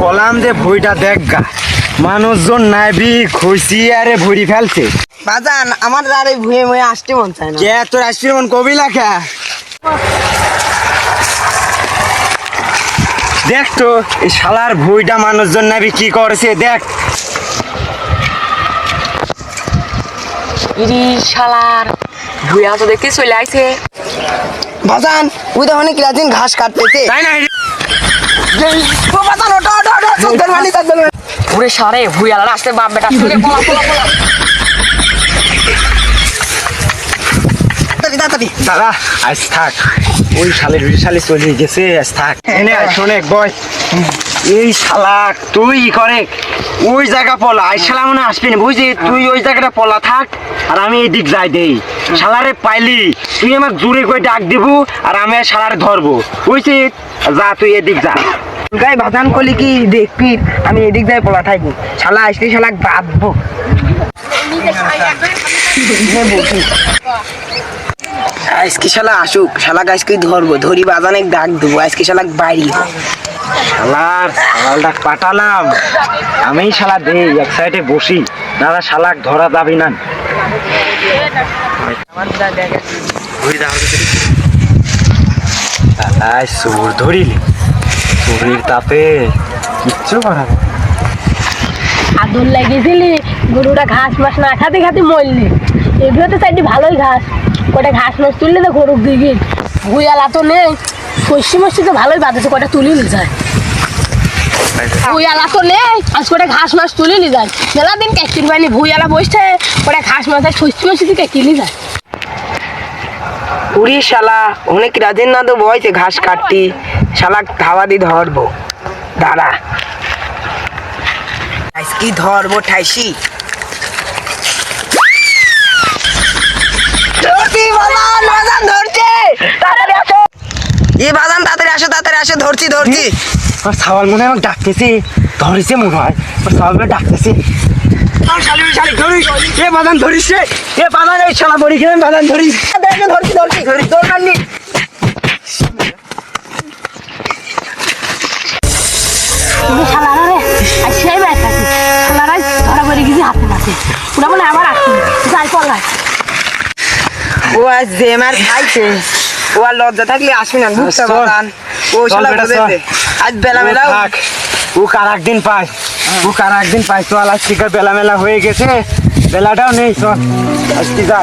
Column যে ভুইটা দেখ গা মানুষজন নাইবি খুশি আরে ভুড়ি ফেলছে বাজান আমার আর এই ভুয়ে মুয়ে আসতে মন চায় না। কে তোর আসবি মন কবি লেখা দেখ তো এই শালার ভুইটা মানুষজন নাইবি কি করেছে দেখ। ইরি শালার ভুয়া তো দেখতে চলে আইছে। বাজান ওই তো অনেক রাজিন ঘাস কাটতেছে। তাই না ও বাজান ওটা ওটা ওটা চোখের মানি তার জন্য ওরে সারে ভুয়ালা আসতে বাপ বেটা চলে পলা পলা পলা। তাড়াতাড়ি দাদা আজ থাক ওই শালের ওই শালে চলে গেছে আজ থাক এনে শোনে বয় এই শালা তুই করে ওই জায়গা পলা আই শালা মনে আসবি না বুঝলি তুই ওই জায়গাটা পলা থাক আর আমি এই দিক যাই দেই শালারে পাইলি তুই আমার জোরে করে ডাক দিব আর আমি শালারে ধরবো বুঝছিস যা তুই এদিক যা গাই বাজান কলি কি দেখবি আমি এদিক যাই পলা থাকি শালা আসলে শালা বাঁধবো আজকে শালা আসুক শালা আজকে ধরবো ধরি বাজানে ডাক দেবো আজকে শালা বাড়ি শালার শালালটা পাঠালাম আমি শালা দেই এক সাইডে বসি দাদা শালাক ধরা যাবি না চোর ধরিলি চোরের তাপে কিচ্ছু করা যায় না। আদর লাগিয়েছিলি গরুটা ঘাস মাস না খাতে খাতে মরলি এগুলো তো চাইটি ভালোই ঘাস কটা ঘাস মাছ তুললে তো গরুর দিকে ভুইয়ালা তো নেই শস্যি মস্যি তো ভালোই বাঁধেছে কটা তুলি নি যায় ভুইয়ালা তো নেই আজ কটা ঘাস মাছ তুলি নি যায় মেলা দিন কেকির পাইনি ভুইয়ালা বসছে কটা ঘাস মাছ শস্যি মস্যি থেকে কিনি যায় উড়ি শালা অনেক রাজের না তো বয়সে ঘাস কাটতি শালা ধাওয়া দিয়ে ধরবো দাঁড়া আজকে ধরবো ঠাইসি তাড়াতাড়ি আসো ধরছি সাওয়াল মনে হয় আমাকে ডাকতেছে ধরেছে মনে হয় সাওয়াল ডাকতেছে এ বাদান ধরিস রে এ বাদান এই শালা বড়ি খেয়ে বাদান ধরিস ধরছি দরকার নেই তুমি শালারা রে আর সেই ব্যাগ আছে শালারাই ধরা পড়ে গেছি হাতে নাতে ওরা বলে আবার আসি যাই পড়লাই ও আজ জেমার খাইছে ও আর লজ্জা থাকলে আসবি না বুঝতে পারতাম ও শালা বলেছে আজ বেলা ও কার একদিন পায় তো আজ থেকে বেলা মেলা হয়ে গেছে বেলাটাও নেই চল আজকে যা